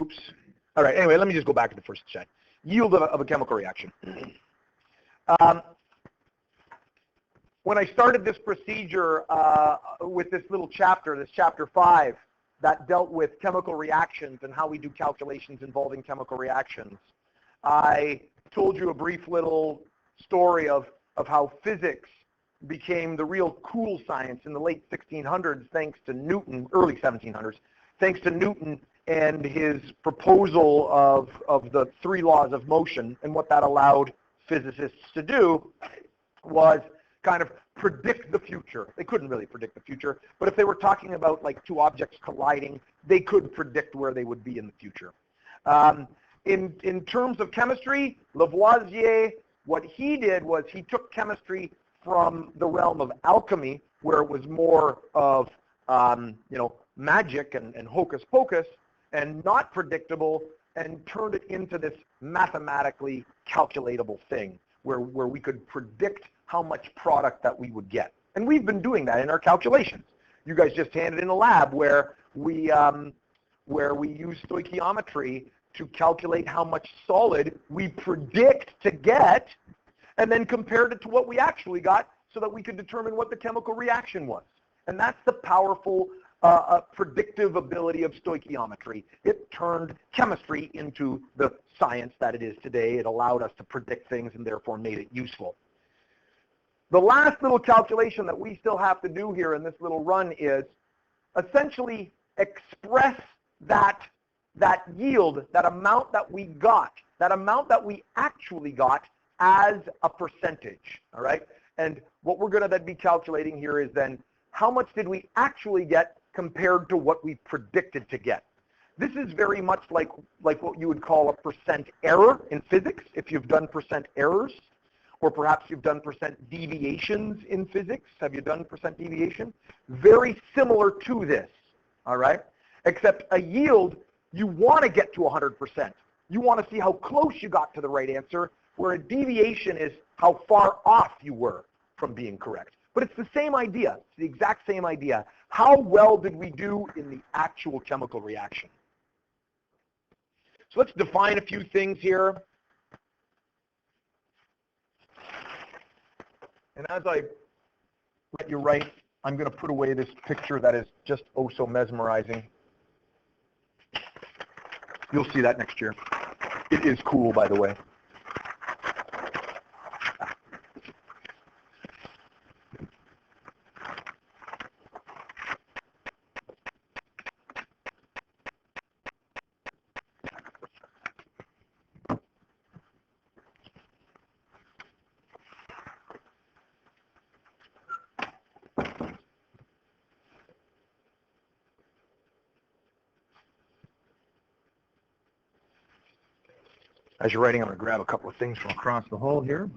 Oops. All right, anyway, let me just go back to the first check. Yield of a chemical reaction. When I started this procedure with this little chapter, this chapter 5, that dealt with chemical reactions and how we do calculations involving chemical reactions, I told you a brief little story of how physics became the real cool science in the late 1600s thanks to Newton, early 1700s, thanks to Newton and his proposal of the 3 laws of motion. And what that allowed physicists to do was kind of predict the future. They couldn't really predict the future, but if they were talking about like 2 objects colliding, they could predict where they would be in the future. In terms of chemistry, Lavoisier, what he did was he took chemistry from the realm of alchemy, where it was more of magic and hocus pocus and not predictable, and turned it into this mathematically calculatable thing where we could predict how much product that we would get. And we've been doing that in our calculations. You guys just handed in a lab where we use stoichiometry to calculate how much solid we predict to get, and then compared it to what we actually got so that we could determine what the chemical reaction was. And that's the powerful predictive ability of stoichiometry. It turned chemistry into the science that it is today. It allowed us to predict things and therefore made it useful. The last little calculation that we still have to do here in this little run is essentially express that yield, that amount that we got, that amount that we actually got as a percentage, all right? And what we're going to then be calculating here is then how much did we actually get compared to what we predicted to get. This is very much like what you would call a percent error in physics, if you've done percent errors, or perhaps you've done percent deviations in physics. Have you done percent deviation? Very similar to this, all right? Except a yield, you want to get to 100%. You want to see how close you got to the right answer, where a deviation is how far off you were from being correct. But it's the same idea. It's the exact same idea. How well did we do in the actual chemical reaction? So let's define a few things here. And as I let you write, I'm going to put away this picture that is just oh so mesmerizing. You'll see that next year. It is cool, by the way. As you're writing, I'm going to grab a couple of things from across the hall here.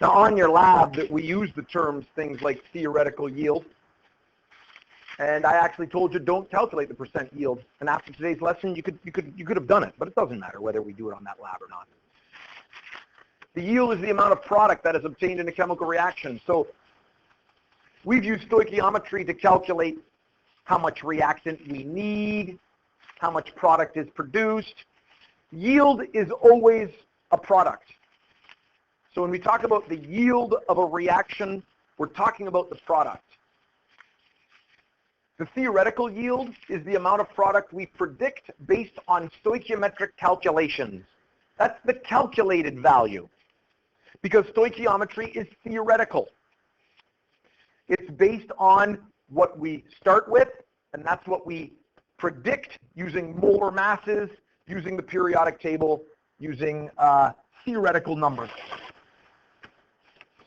Now, on your lab, that we use the terms things like theoretical yield, and I actually told you don't calculate the percent yield. And after today's lesson, you could have done it, but it doesn't matter whether we do it on that lab or not. The yield is the amount of product that is obtained in a chemical reaction. So we've used stoichiometry to calculate how much reactant we need, how much product is produced. Yield is always a product. So when we talk about the yield of a reaction, we're talking about the product. The theoretical yield is the amount of product we predict based on stoichiometric calculations. That's the calculated value, because stoichiometry is theoretical. It's based on what we start with, and that's what we predict using molar masses, using the periodic table, using theoretical numbers.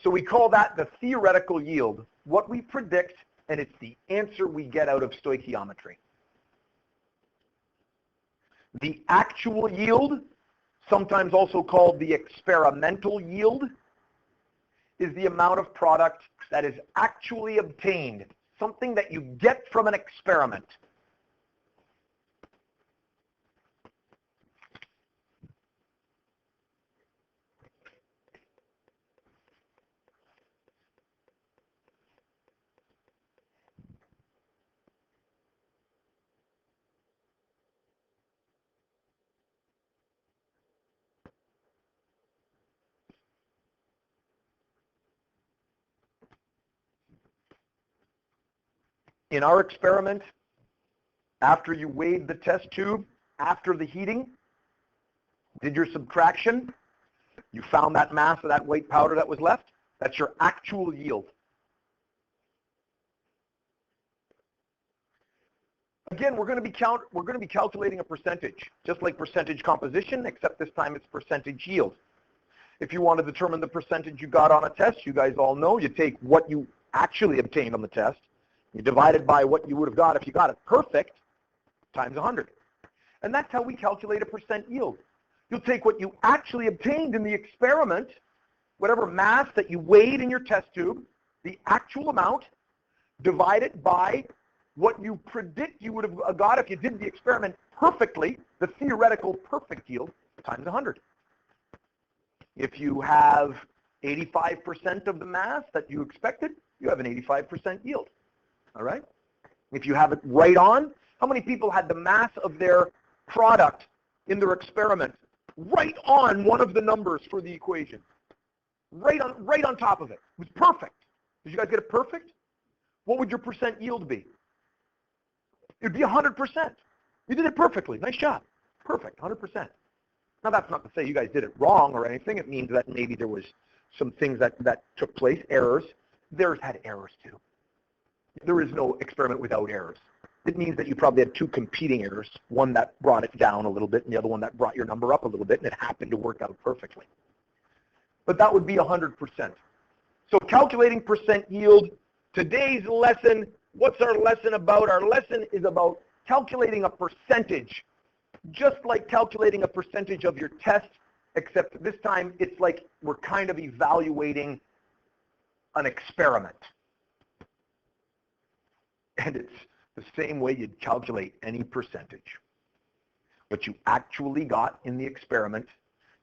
So we call that the theoretical yield, what we predict, and it's the answer we get out of stoichiometry. The actual yield, sometimes also called the experimental yield, is the amount of product that is actually obtained, something that you get from an experiment. In our experiment, after you weighed the test tube, after the heating, did your subtraction, you found that mass of that white powder that was left, that's your actual yield. Again, we're going to be calculating a percentage, just like percentage composition, except this time it's percentage yield. If you want to determine the percentage you got on a test, you guys all know, you take what you actually obtained on the test, you divide it by what you would have got if you got it perfect, times 100. And that's how we calculate a percent yield. You'll take what you actually obtained in the experiment, whatever mass that you weighed in your test tube, the actual amount, divide it by what you predict you would have got if you did the experiment perfectly, the theoretical perfect yield, times 100. If you have 85% of the mass that you expected, you have an 85% yield. All right? If you have it right on, how many people had the mass of their product in their experiment right on one of the numbers for the equation? Right on top of it. It was perfect. Did you guys get it perfect? What would your percent yield be? It would be 100%. You did it perfectly. Nice job. Perfect. 100%. Now, that's not to say you guys did it wrong or anything. It means that maybe there was some things that took place, errors. Theirs had errors too. There is no experiment without errors. It means that you probably had two competing errors, one that brought it down a little bit and the other one that brought your number up a little bit, and it happened to work out perfectly. But that would be 100%. So calculating percent yield, today's lesson, what's our lesson about? Our lesson is about calculating a percentage, just like calculating a percentage of your test, except this time it's like we're kind of evaluating an experiment. And it's the same way you'd calculate any percentage. What you actually got in the experiment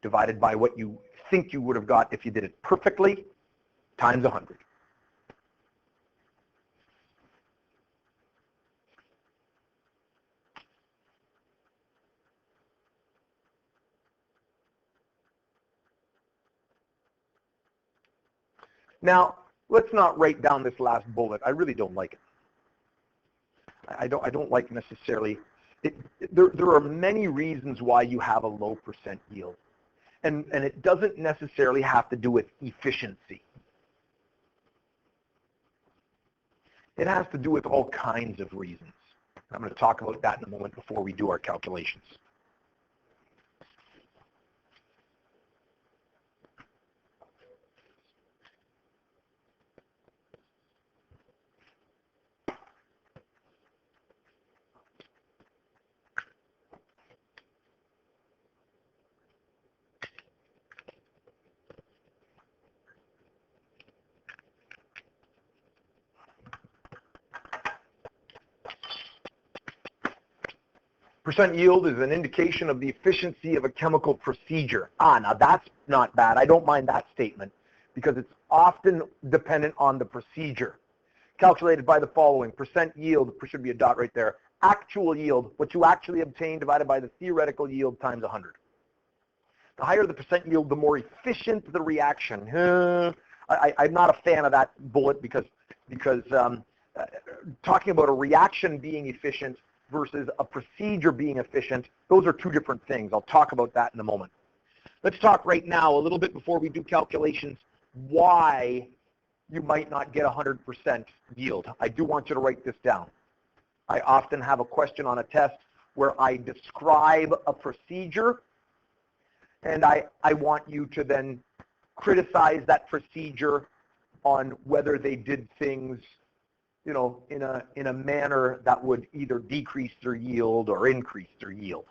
divided by what you think you would have got if you did it perfectly, times 100. Now, let's not write down this last bullet. I really don't like it. I don't like necessarily. There are many reasons why you have a low percent yield. And it doesn't necessarily have to do with efficiency. It has to do with all kinds of reasons. I'm going to talk about that in a moment before we do our calculations. Percent yield is an indication of the efficiency of a chemical procedure. Now that's not bad. I don't mind that statement because it's often dependent on the procedure. Calculated by the following. Percent yield, there should be a dot right there. Actual yield, what you actually obtain divided by the theoretical yield times 100. The higher the percent yield, the more efficient the reaction. I'm not a fan of that bullet because talking about a reaction being efficient versus a procedure being efficient, those are two different things. I'll talk about that in a moment. Let's talk right now, a little bit before we do calculations, why you might not get 100% yield. I do want you to write this down. I often have a question on a test where I describe a procedure, and I want you to then criticize that procedure on whether they did things, you know, in a manner that would either decrease their yield or increase their yield.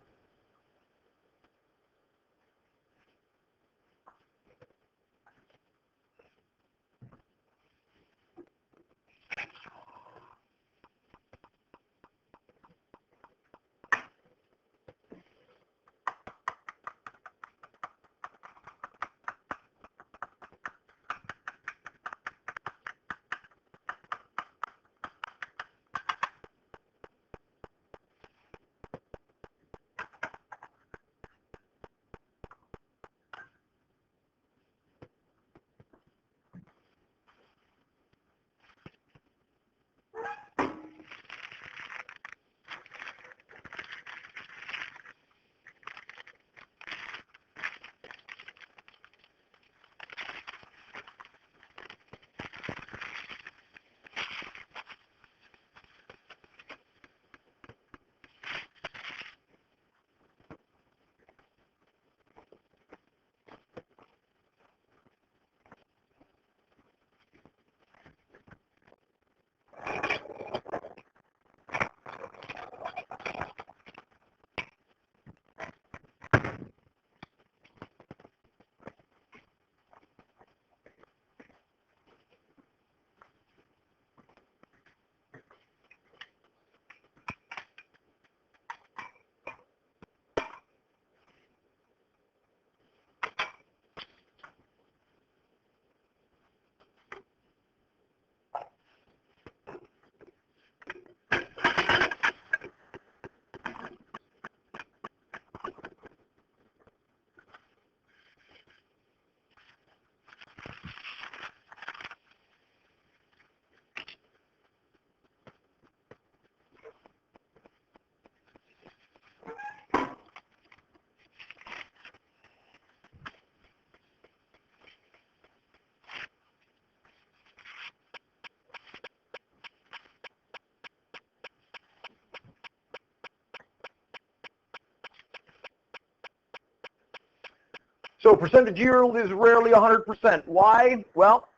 So percentage yield is rarely 100%. Why? Well,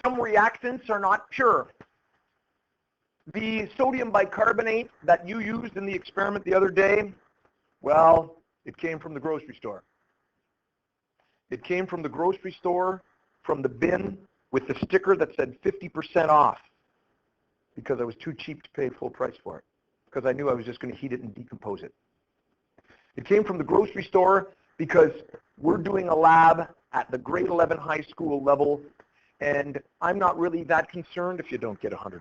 some reactants are not pure. The sodium bicarbonate that you used in the experiment the other day, well, it came from the grocery store. It came from the grocery store, from the bin, with the sticker that said 50% off, because I was too cheap to pay full price for it, because I knew I was just going to heat it and decompose it. It came from the grocery store because we're doing a lab at the grade 11 high school level, and I'm not really that concerned if you don't get 100%.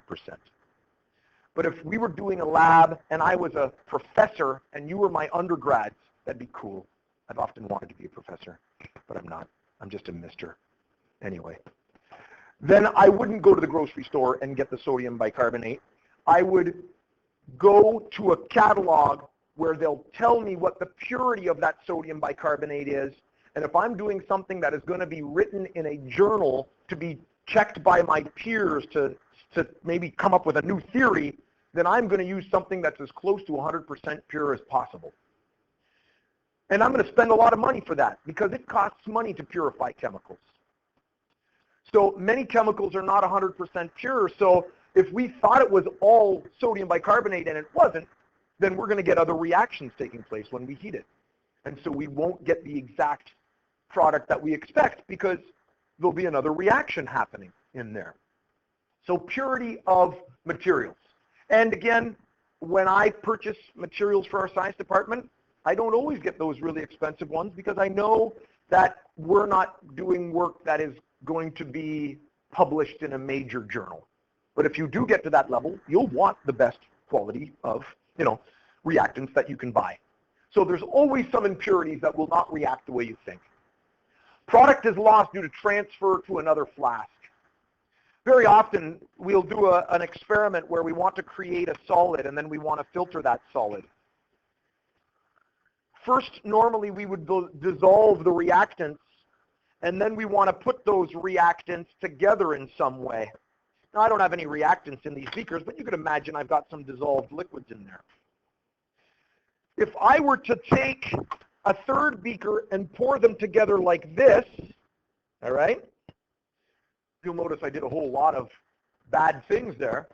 But if we were doing a lab and I was a professor and you were my undergrads, that'd be cool. I've often wanted to be a professor, but I'm not. I'm just a mister. Anyway. Then I wouldn't go to the grocery store and get the sodium bicarbonate. I would go to a catalog where they'll tell me what the purity of that sodium bicarbonate is. And if I'm doing something that is going to be written in a journal to be checked by my peers to maybe come up with a new theory, then I'm going to use something that's as close to 100% pure as possible. And I'm going to spend a lot of money for that because it costs money to purify chemicals. So many chemicals are not 100% pure. So if we thought it was all sodium bicarbonate and it wasn't, then we're going to get other reactions taking place when we heat it. And so we won't get the exact product that we expect because there'll be another reaction happening in there. So purity of materials. And again, when I purchase materials for our science department, I don't always get those really expensive ones because I know that we're not doing work that is going to be published in a major journal. But if you do get to that level, you'll want the best quality of, reactants that you can buy. So there's always some impurities that will not react the way you think. Product is lost due to transfer to another flask. Very often, we'll do an experiment where we want to create a solid and then we want to filter that solid. First, normally we would dissolve the reactants and then we want to put those reactants together in some way. Now, I don't have any reactants in these beakers, but you could imagine I've got some dissolved liquids in there. If I were to take a third beaker and pour them together like this, all right, you'll notice I did a whole lot of bad things there,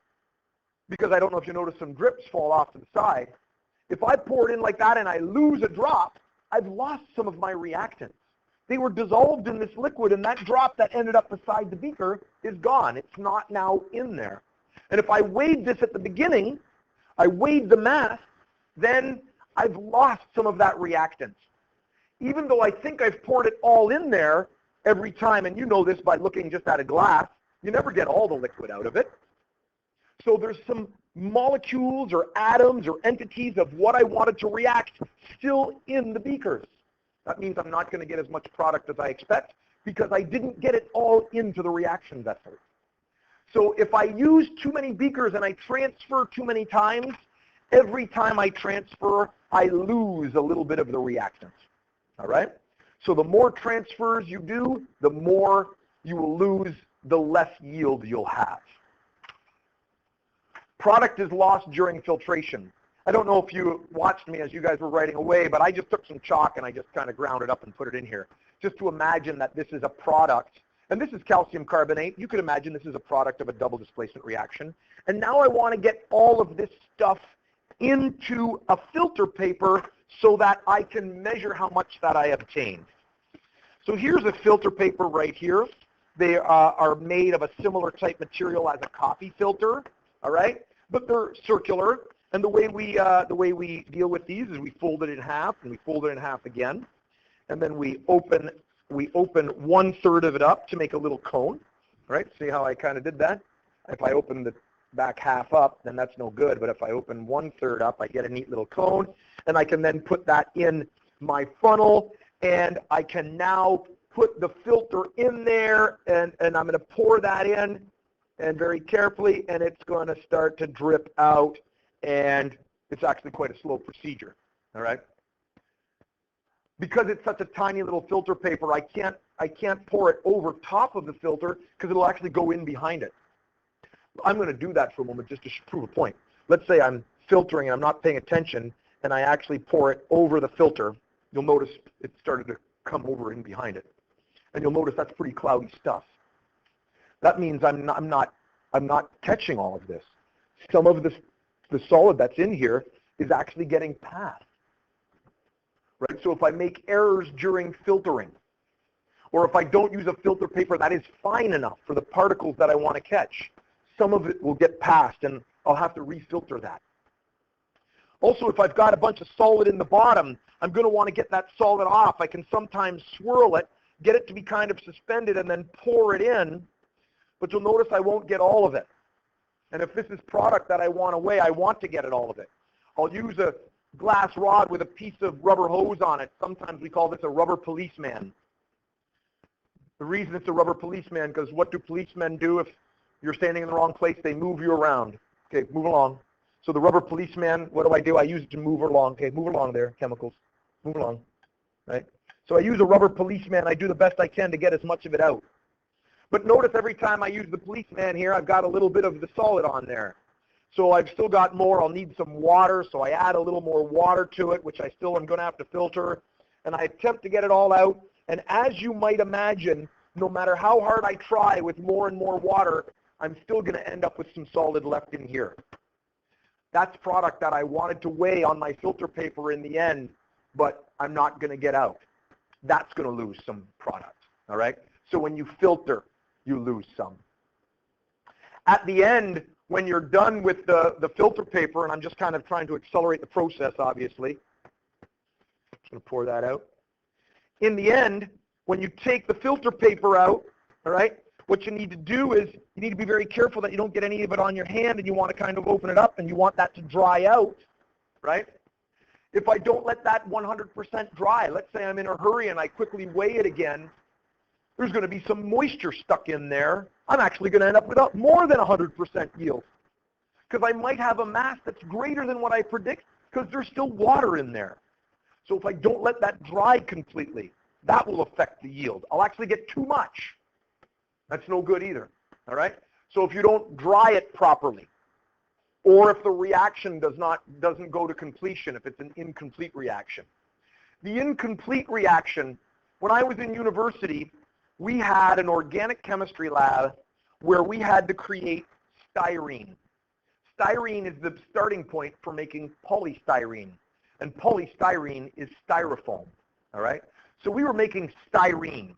because I don't know if you notice some drips fall off to the side. If I pour it in like that and I lose a drop, I've lost some of my reactants. They were dissolved in this liquid, and that drop that ended up beside the beaker is gone. It's not now in there. And if I weighed this at the beginning, I weighed the mass, then I've lost some of that reactants. Even though I think I've poured it all in there every time, and you know this by looking just at a glass, you never get all the liquid out of it. So there's some molecules or atoms or entities of what I wanted to react still in the beakers. That means I'm not going to get as much product as I expect because I didn't get it all into the reaction vessel. So if I use too many beakers and I transfer too many times, every time I transfer, I lose a little bit of the reactants. All right? So the more transfers you do, the more you will lose, the less yield you'll have. Product is lost during filtration. I don't know if you watched me as you guys were writing away, but I just took some chalk and I just kind of ground it up and put it in here, just to imagine that this is a product. And this is calcium carbonate. You could imagine this is a product of a double displacement reaction. And now I want to get all of this stuff into a filter paper so that I can measure how much that I obtained. So here's a filter paper right here. They are made of a similar type material as a coffee filter, all right? But they're circular. And the way we deal with these is we fold it in half, and we fold it in half again, and then we open 1/3 of it up to make a little cone. Right? See how I kind of did that? If I open the back half up, then that's no good. But if I open 1/3 up, I get a neat little cone, and I can then put that in my funnel, and I can now put the filter in there, and I'm going to pour that in, and very carefully, and it's going to start to drip out. And it's actually quite a slow procedure, all right? Because it's such a tiny little filter paper, I can't pour it over top of the filter because it'll actually go in behind it. I'm going to do that for a moment just to prove a point. Let's say I'm filtering and I'm not paying attention, and I actually pour it over the filter. You'll notice it started to come over in behind it, and you'll notice that's pretty cloudy stuff. That means I'm not catching all of this. Some of the solid that's in here is actually getting past, right? So if I make errors during filtering, or if I don't use a filter paper that is fine enough for the particles that I want to catch, some of it will get past, and I'll have to refilter that. Also, if I've got a bunch of solid in the bottom, I'm going to want to get that solid off. I can sometimes swirl it, get it to be kind of suspended, and then pour it in, but you'll notice I won't get all of it. And if this is product that I want to weigh, I want to get it all of it. I'll use a glass rod with a piece of rubber hose on it. Sometimes we call this a rubber policeman. The reason it's a rubber policeman, because what do policemen do if you're standing in the wrong place? They move you around. Okay, move along. So the rubber policeman, what do? I use it to move along. Okay, move along there, chemicals. Move along, right? So I use a rubber policeman. I do the best I can to get as much of it out. But notice every time I use the policeman here, I've got a little bit of the solid on there. So I've still got more. I'll need some water, so I add a little more water to it, which I still am going to have to filter. And I attempt to get it all out. And as you might imagine, no matter how hard I try with more and more water, I'm still going to end up with some solid left in here. That's product that I wanted to weigh on my filter paper in the end, but I'm not going to get out. That's going to lose some product, all right? So when you filter, you lose some. At the end, when you're done with the filter paper, and I'm just kind of trying to accelerate the process, obviously. I'm going to pour that out. In the end, when you take the filter paper out, all right, what you need to do is you need to be very careful that you don't get any of it on your hand, and you want to kind of open it up, and you want that to dry out, right? If I don't let that 100% dry, let's say I'm in a hurry and I quickly weigh it again, there's going to be some moisture stuck in there. I'm actually going to end up with more than 100% yield because I might have a mass that's greater than what I predict because there's still water in there. So if I don't let that dry completely, that will affect the yield. I'll actually get too much. That's no good either, all right? So if you don't dry it properly, or if the reaction doesn't go to completion, if it's an incomplete reaction. The incomplete reaction, when I was in university, we had an organic chemistry lab where we had to create styrene. Styrene is the starting point for making polystyrene, and polystyrene is styrofoam, all right? So we were making styrene,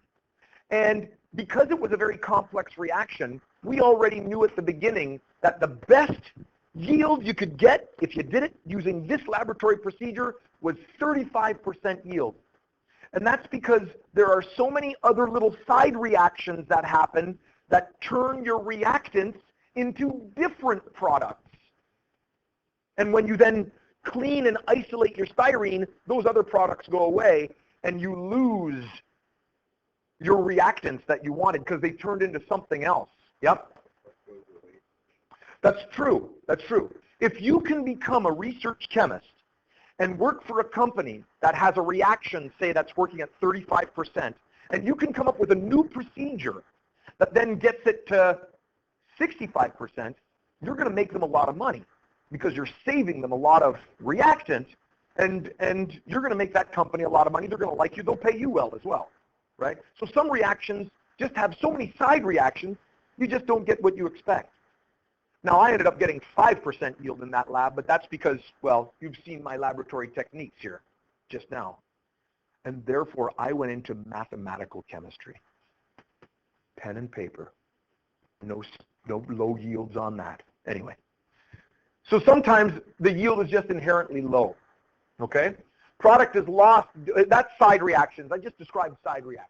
and because it was a very complex reaction, we already knew at the beginning that the best yield you could get if you did it using this laboratory procedure was 35% yield. And that's because there are so many other little side reactions that happen that turn your reactants into different products. And when you then clean and isolate your styrene, those other products go away and you lose your reactants that you wanted because they turned into something else. Yep. That's true. That's true. If you can become a research chemist and work for a company that has a reaction, say, that's working at 35%, and you can come up with a new procedure that then gets it to 65%, you're going to make them a lot of money because you're saving them a lot of reactant, and you're going to make that company a lot of money. They're going to like you. They'll pay you well as well, right? So some reactions just have so many side reactions, you just don't get what you expect. Now, I ended up getting 5% yield in that lab, but that's because, well, you've seen my laboratory techniques here just now. And therefore, I went into mathematical chemistry. Pen and paper. No low yields on that. Anyway. So sometimes the yield is just inherently low. Okay? Product is lost. That's side reactions. I just described side reactions.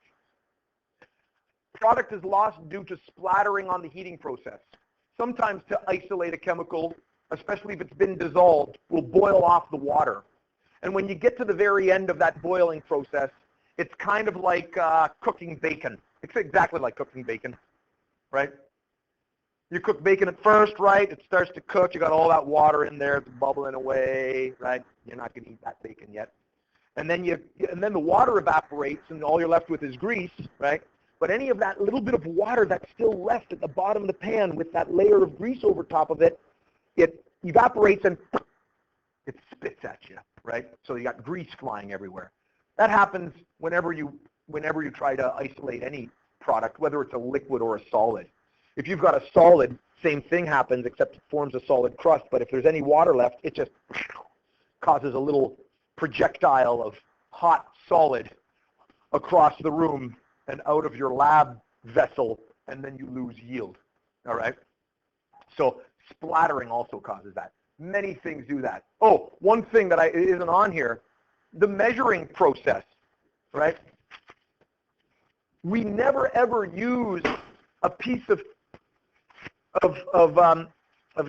Product is lost due to splattering on the heating process. Sometimes to isolate a chemical, especially if it's been dissolved, will boil off the water. And when you get to the very end of that boiling process, it's kind of like cooking bacon. It's exactly like cooking bacon, right? You cook bacon at first, right? It starts to cook. You got all that water in there. It's bubbling away, right? You're not going to eat that bacon yet. And then the water evaporates, and all you're left with is grease, right? But any of that little bit of water that's still left at the bottom of the pan with that layer of grease over top of it, it evaporates and it spits at you, right? So you got grease flying everywhere. That happens whenever you try to isolate any product, whether it's a liquid or a solid. If you've got a solid, same thing happens, except it forms a solid crust. But if there's any water left, it just causes a little projectile of hot solid across the room and out of your lab vessel, and then you lose yield, all right? So splattering also causes that. Many things do that. Oh, one thing that isn't on here, the measuring process, right? We never ever use a piece of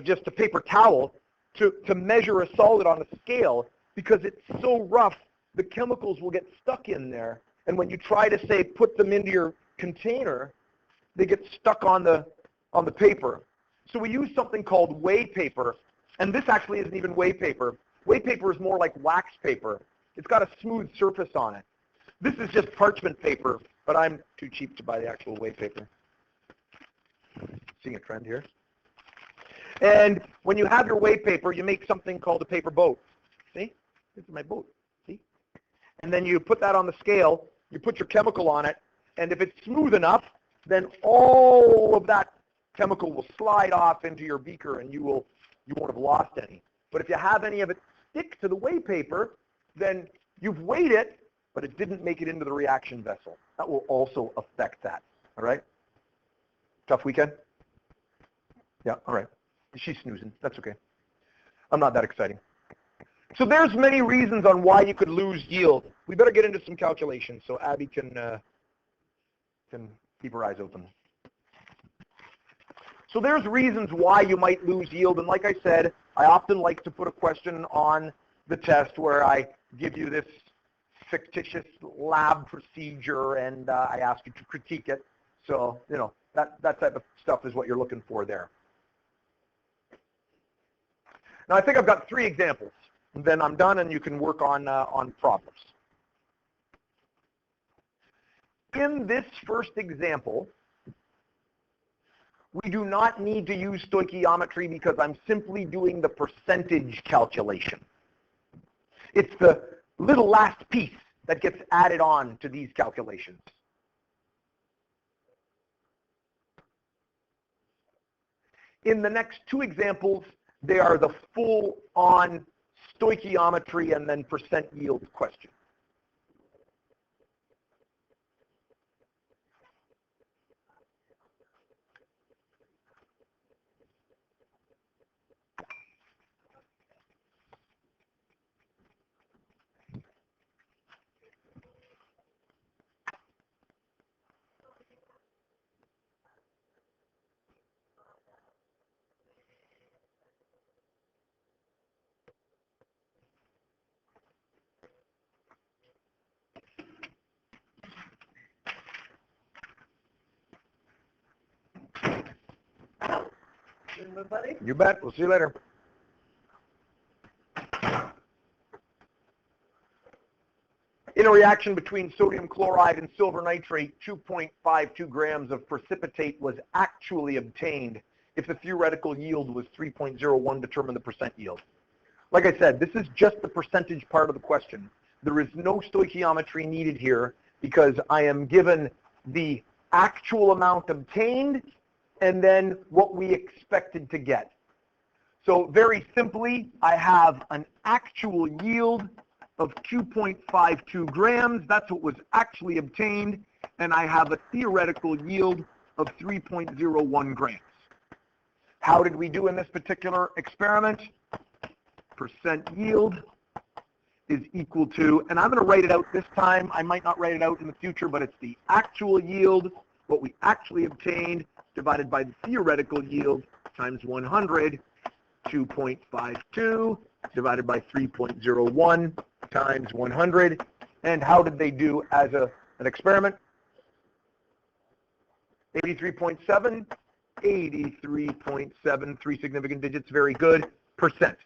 just a paper towel to measure a solid on a scale because it's so rough, the chemicals will get stuck in there. And when you try to, say, put them into your container, they get stuck on the paper. So we use something called whey paper, and this actually isn't even whey paper. Whey paper is more like wax paper. It's got a smooth surface on it. This is just parchment paper, but I'm too cheap to buy the actual whey paper. Seeing a trend here. And when you have your whey paper, you make something called a paper boat. See? This is my boat. See? And then you put that on the scale. You put your chemical on it, and if it's smooth enough, then all of that chemical will slide off into your beaker, and you won't have lost any. But if you have any of it stick to the whey paper, then you've weighed it, but it didn't make it into the reaction vessel. That will also affect that. All right? Tough weekend? Yeah, all right. She's snoozing. That's okay. I'm not that exciting. So there's many reasons on why you could lose yield. We better get into some calculations so Abby can keep her eyes open. So there's reasons why you might lose yield, and like I said, I often like to put a question on the test where I give you this fictitious lab procedure and I ask you to critique it. So, you know, that type of stuff is what you're looking for there. Now I think I've got 3 examples. And then I'm done, and you can work on problems. In this first example, we do not need to use stoichiometry because I'm simply doing the percentage calculation. It's the little last piece that gets added on to these calculations. In the next two examples, they are the full-on stoichiometry and then percent yield question. You bet. We'll see you later. In a reaction between sodium chloride and silver nitrate, 2.52 grams of precipitate was actually obtained. If the theoretical yield was 3.01, determine the percent yield. Like I said, this is just the percentage part of the question. There is no stoichiometry needed here because I am given the actual amount obtained and then what we expected to get. So very simply, I have an actual yield of 2.52 grams. That's what was actually obtained. And I have a theoretical yield of 3.01 grams. How did we do in this particular experiment? Percent yield is equal to, and I'm going to write it out this time. I might not write it out in the future, but it's the actual yield, what we actually obtained, divided by the theoretical yield times 100, 2.52 divided by 3.01 times 100. And how did they do as an experiment? 83.7, 83.7, 3 significant digits, very good, percent.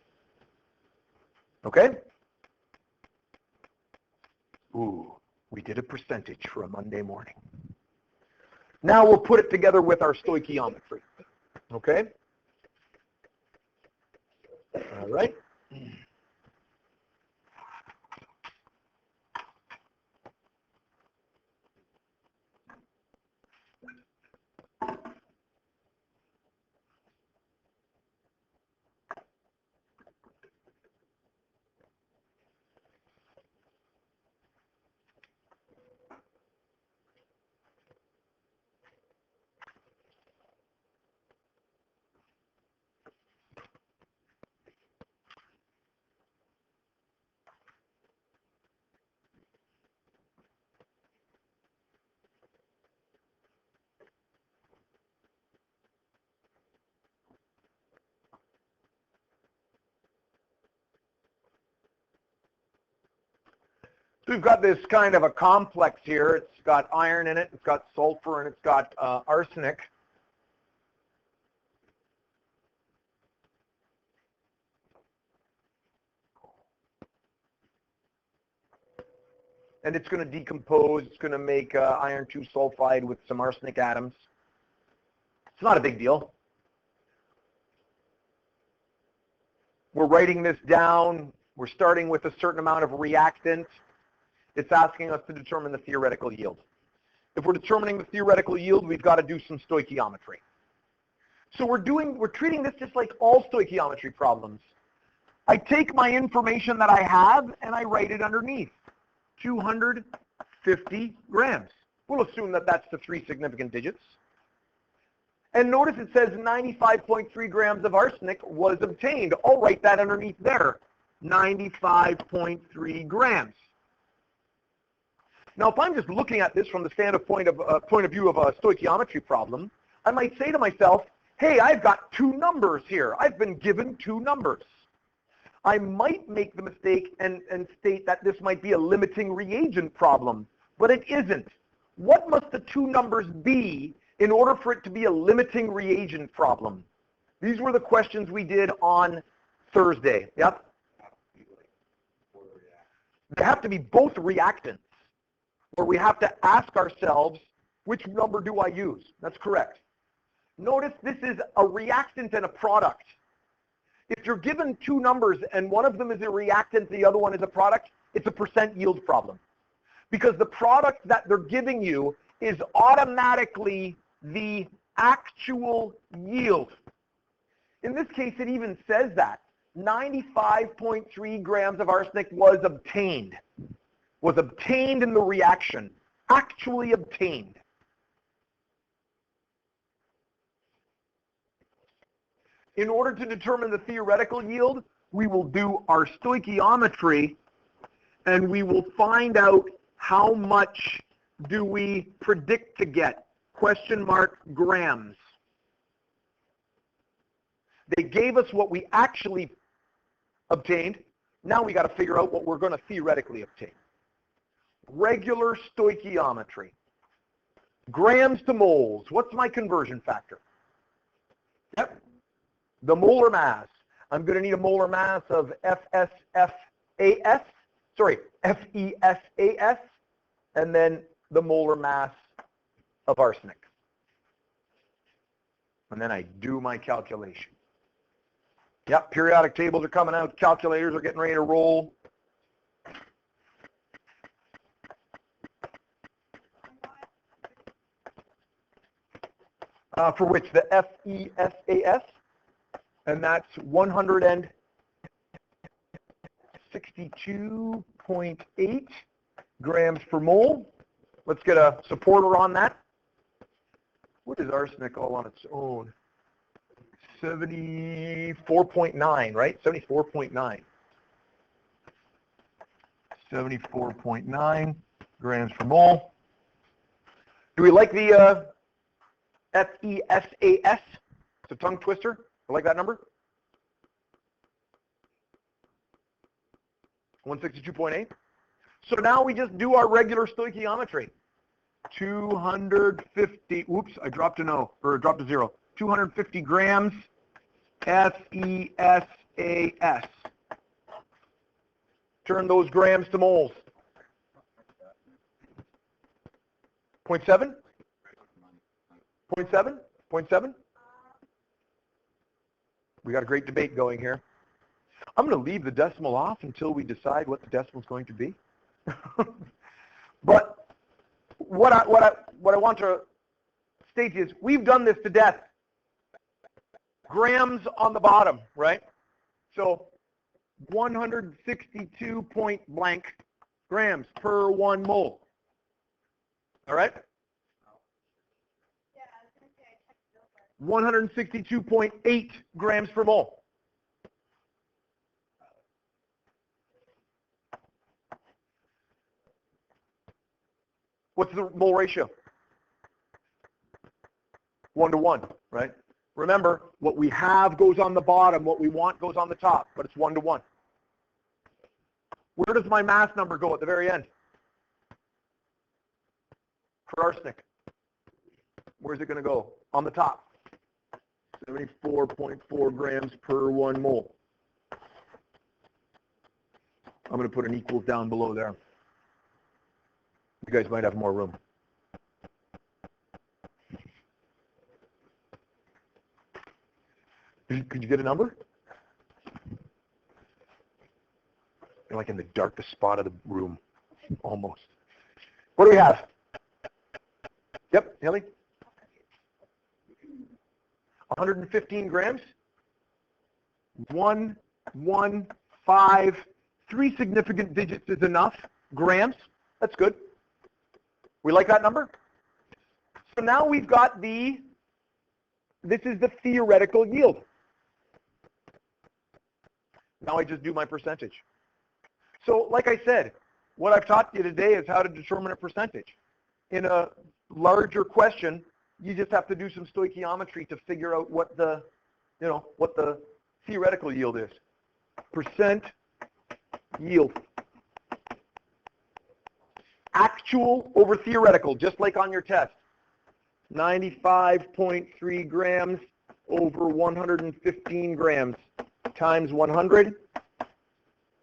Okay? Ooh, we did a percentage for a Monday morning. Now we'll put it together with our stoichiometry. Okay? All right. So we've got this kind of a complex here. It's got iron in it, it's got sulfur, and it's got arsenic. And it's going to decompose. It's going to make iron 2 sulfide with some arsenic atoms. It's not a big deal. We're writing this down. We're starting with a certain amount of reactant. It's asking us to determine the theoretical yield. If we're determining the theoretical yield, we've got to do some stoichiometry. So we're treating this just like all stoichiometry problems. I take my information that I have and I write it underneath. 250 grams. We'll assume that that's the 3 significant digits. And notice it says 95.3 grams of arsenic was obtained. I'll write that underneath there. 95.3 grams. Now, if I'm just looking at this from the point of view of a stoichiometry problem, I might say to myself, hey, I've got 2 numbers here. I've been given 2 numbers. I might make the mistake and state that this might be a limiting reagent problem, but it isn't. What must the 2 numbers be in order for it to be a limiting reagent problem? These were the questions we did on Thursday. Yep. They have to be both reactants, where we have to ask ourselves, which number do I use? That's correct. Notice this is a reactant and a product. If you're given two numbers and one of them is a reactant, the other one is a product, it's a percent yield problem. Because the product that they're giving you is automatically the actual yield. In this case, it even says that 95.3 grams of arsenic was obtained in the reaction, actually obtained. In order to determine the theoretical yield, we will do our stoichiometry and we will find out how much do we predict to get, question mark, grams. They gave us what we actually obtained. Now we got to figure out what we're going to theoretically obtain. Regular stoichiometry. Grams to moles. What's my conversion factor? Yep. The molar mass. I'm going to need a molar mass of FESAS, and then the molar mass of arsenic. And then I do my calculation. Yep, periodic tables are coming out. Calculators are getting ready to roll. For which the FESAS, and that's 162.8 grams per mole. Let's get a supporter on that. What is arsenic all on its own? 74.9, right? 74.9. 74.9 grams per mole. Do we like the FESAS? It's a tongue twister. I like that number. 162.8. So now we just do our regular stoichiometry. 250, oops, I dropped a 0. 250 grams FESAS. Turn those grams to moles. 0.7? 0.7? 0.7? We got a great debate going here. I'm going to leave the decimal off until we decide what the decimal is going to be. But what I want to state is we've done this to death. Grams on the bottom, right? So 162 point blank grams per 1 mole. All right? 162.8 grams per mole. What's the mole ratio? 1 to 1, right? Remember, what we have goes on the bottom, what we want goes on the top, but it's 1 to 1. Where does my mass number go at the very end? For arsenic. Where's it going to go? On the top. 74.4 grams per 1 mole. I'm going to put an equals down below there. You guys might have more room. Could you get a number? You're like in the darkest spot of the room, almost. What do we have? Yep, Haley? 115 grams. 1, 1, 5, 3 significant digits is enough. Grams, that's good. We like that number? So now we've got this is the theoretical yield. Now I just do my percentage. So like I said, what I've taught you today is how to determine a percentage. In a larger question, you just have to do some stoichiometry to figure out what the theoretical yield is. Percent yield. Actual over theoretical, just like on your test. 95.3 grams over 115 grams times 100.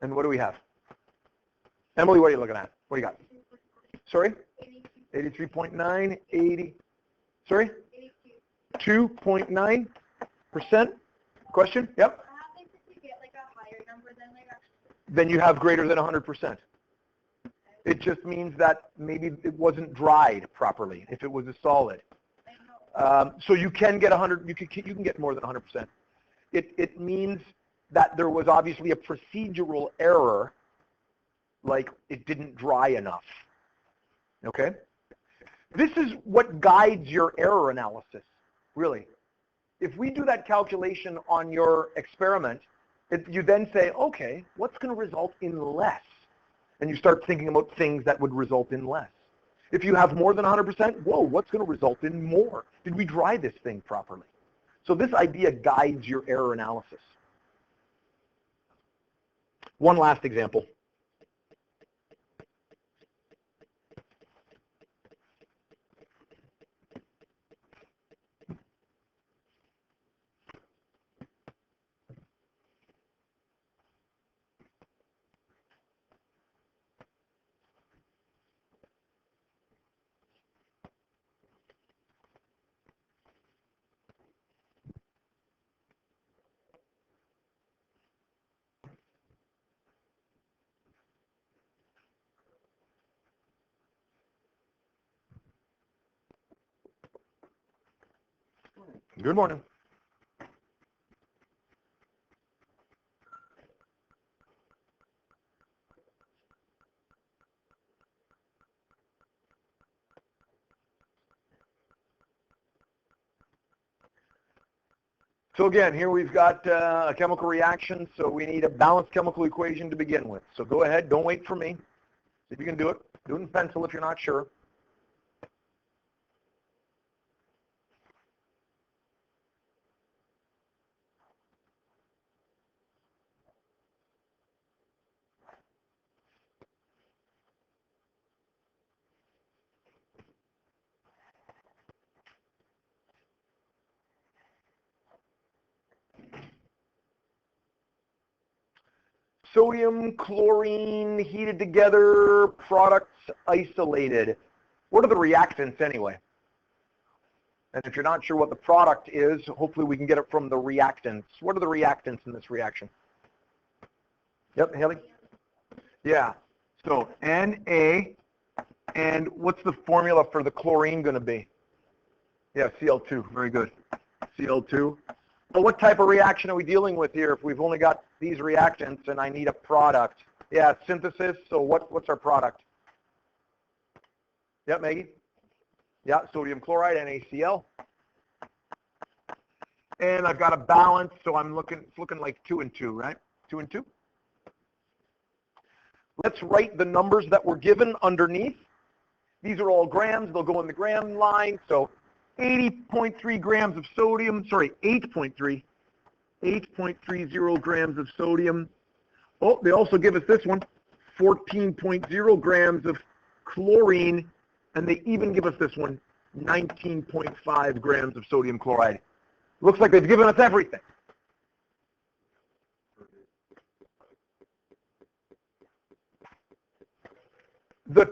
And what do we have? Emily, what are you looking at? What do you got? Sorry? 83.9, 80. Sorry? 2.9%. Question? Yep. What happens if you get like a higher number than like a... Then you have greater than 100%. It just means that maybe it wasn't dried properly if it was a solid. So you can get 100. You can get more than 100%. It means that there was obviously a procedural error, like it didn't dry enough. Okay? This is what guides your error analysis, really. If we do that calculation on your experiment, you then say, okay, what's going to result in less? And you start thinking about things that would result in less. If you have more than 100%, whoa, what's going to result in more? Did we dry this thing properly? So this idea guides your error analysis. One last example. Good morning. So again, here we've got a chemical reaction, so we need a balanced chemical equation to begin with. So go ahead, don't wait for me. See if you can do it. Do it in pencil if you're not sure. Sodium, chlorine, heated together, products isolated. What are the reactants anyway? And if you're not sure what the product is, hopefully we can get it from the reactants. What are the reactants in this reaction? Yep, Haley? Yeah, so Na, and what's the formula for the chlorine going to be? Yeah, Cl2, very good. Cl2. Well, what type of reaction are we dealing with here if we've only got these reactants and I need a product? Yeah, synthesis, so what's our product? Yep, Maggie? Yeah, sodium chloride, NaCl. And I've got a balance, so it's looking like 2 and 2, right? 2 and 2. Let's write the numbers that were given underneath. These are all grams. They'll go in the gram line. So 80.3 grams of sodium, 8.30 grams of sodium. Oh, they also give us this one, 14.0 grams of chlorine, and they even give us this one, 19.5 grams of sodium chloride. Looks like they've given us everything. A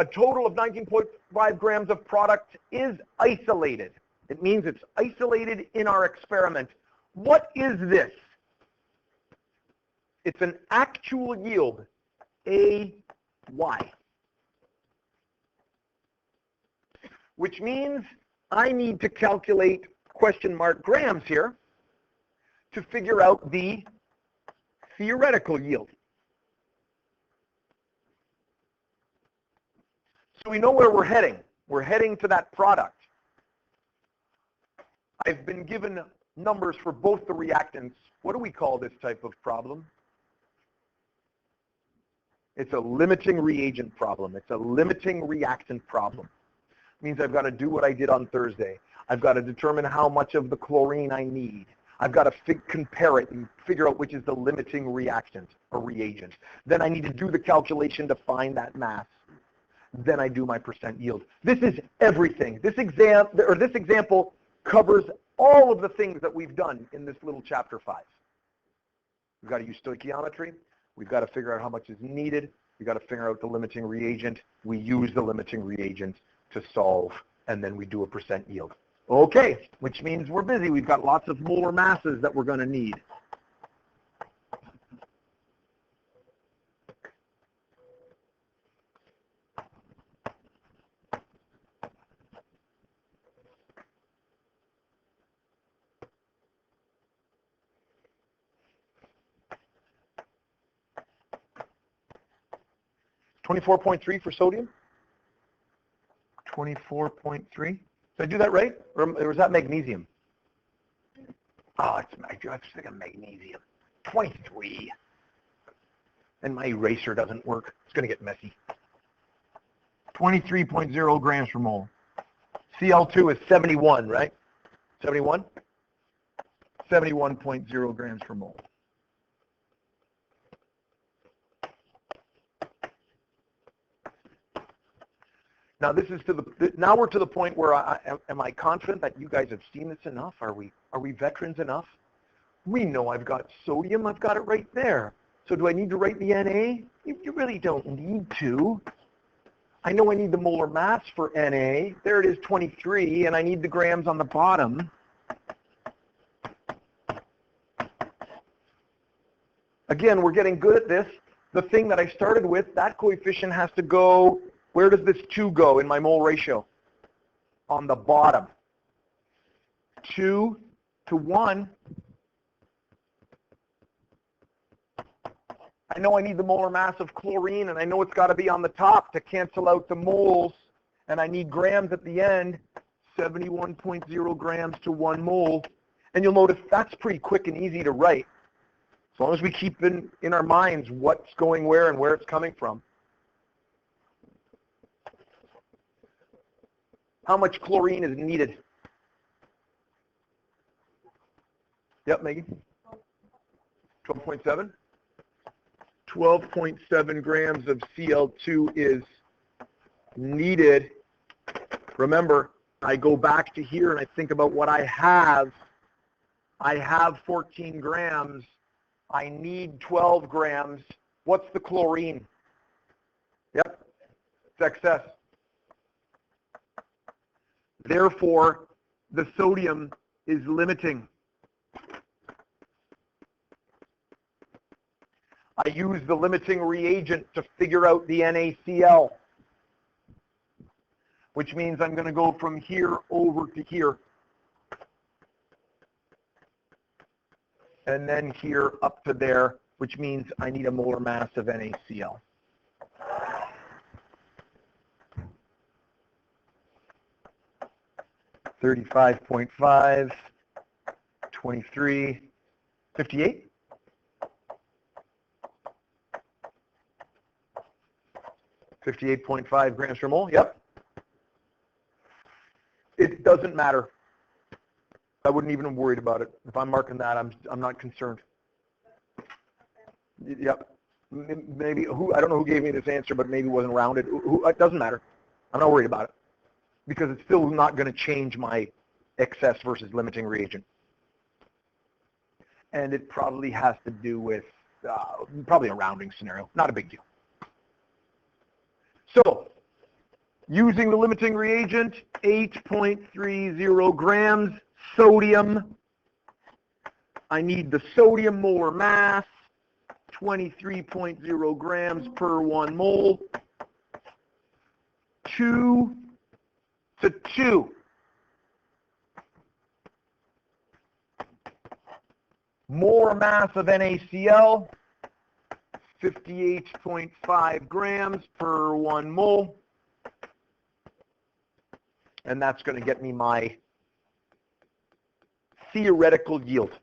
total of 19.5 grams of product is isolated. It means it's isolated in our experiment. What is this? It's an actual yield, AY, which means I need to calculate question mark grams here to figure out the theoretical yield. So we know where we're heading. We're heading to that product. I've been given numbers for both the reactants. What do we call this type of problem? It's a limiting reagent problem. It's a limiting reactant problem. It means I've got to do what I did on Thursday. I've got to determine how much of the chlorine I need. I've got to compare it and figure out which is the limiting reactant or reagent. Then I need to do the calculation to find that mass. Then I do my percent yield. This is everything. This example covers all of the things that we've done in this little chapter 5. We've got to use stoichiometry. We've got to figure out how much is needed. We've got to figure out the limiting reagent. We use the limiting reagent to solve, and then we do a percent yield. Okay, which means we're busy. We've got lots of molar masses that we're going to need. $24.3 for sodium. 24.3. Did I do that right? Or was that magnesium? Oh, I was thinking magnesium. 23. And my eraser doesn't work. It's going to get messy. 23.0 grams per mole. Cl2 is 71, right? 71? 71.0 grams per mole. Now this is now we're to the point where am I confident that you guys have seen this enough? Are we veterans enough? We know I've got sodium. I've got it right there. So do I need to write the Na? You really don't need to. I know I need the molar mass for Na. There it is, 23, and I need the grams on the bottom. Again, we're getting good at this. The thing that I started with, that coefficient has to go, where does this 2 go in my mole ratio? On the bottom. 2 to 1. I know I need the molar mass of chlorine, and I know it's got to be on the top to cancel out the moles, and I need grams at the end, 71.0 grams to 1 mole. And you'll notice that's pretty quick and easy to write, as long as we keep in our minds what's going where and where it's coming from. How much chlorine is needed? Yep, Megan? 12.7? 12.7 grams of Cl2 is needed. Remember, I go back to here and I think about what I have. I have 14 grams. I need 12 grams. What's the chlorine? Yep, it's excess. Therefore, the sodium is limiting. I use the limiting reagent to figure out the NaCl, which means I'm going to go from here over to here, and then here up to there, which means I need a molar mass of NaCl. $35.5, 23, 58. 58.5 grams per mole, yep. It doesn't matter. I wouldn't even have worried about it. If I'm marking that, I'm not concerned. Yep. Maybe, I don't know who gave me this answer, but maybe it wasn't rounded. It doesn't matter. I'm not worried about it, because it's still not going to change my excess versus limiting reagent. And it probably has to do with probably a rounding scenario. Not a big deal. So, using the limiting reagent, 8.30 grams sodium. I need the sodium molar mass, 23.0 grams per 1 mole. 2 to 2. Molar mass of NaCl, 58.5 grams per 1 mole. And that's going to get me my theoretical yield.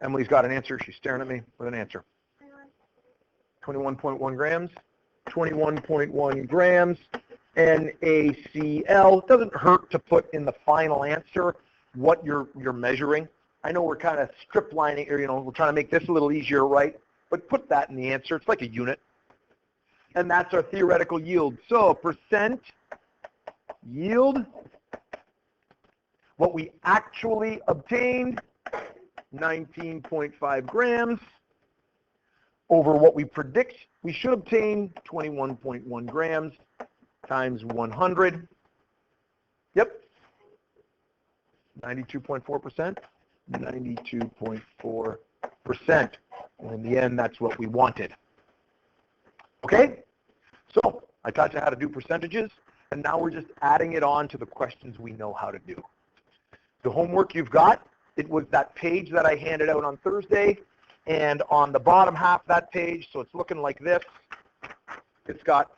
Emily's got an answer. She's staring at me with an answer. 21.1 grams. 21.1 grams. NaCl. It doesn't hurt to put in the final answer what you're measuring. I know we're kind of strip lining, or we're trying to make this a little easier, right? But put that in the answer. It's like a unit. And that's our theoretical yield. So percent yield, what we actually obtained, 19.5 grams, over what we predict we should obtain, 21.1 grams. times 100. Yep. 92.4%. 92.4%. And in the end, that's what we wanted. Okay? So I taught you how to do percentages, and now we're just adding it on to the questions we know how to do. The homework you've got, it was that page that I handed out on Thursday, and on the bottom half of that page, so it's looking like this, it's got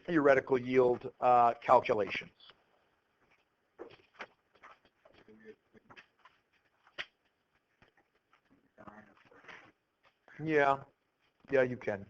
theoretical yield calculations. Yeah, you can.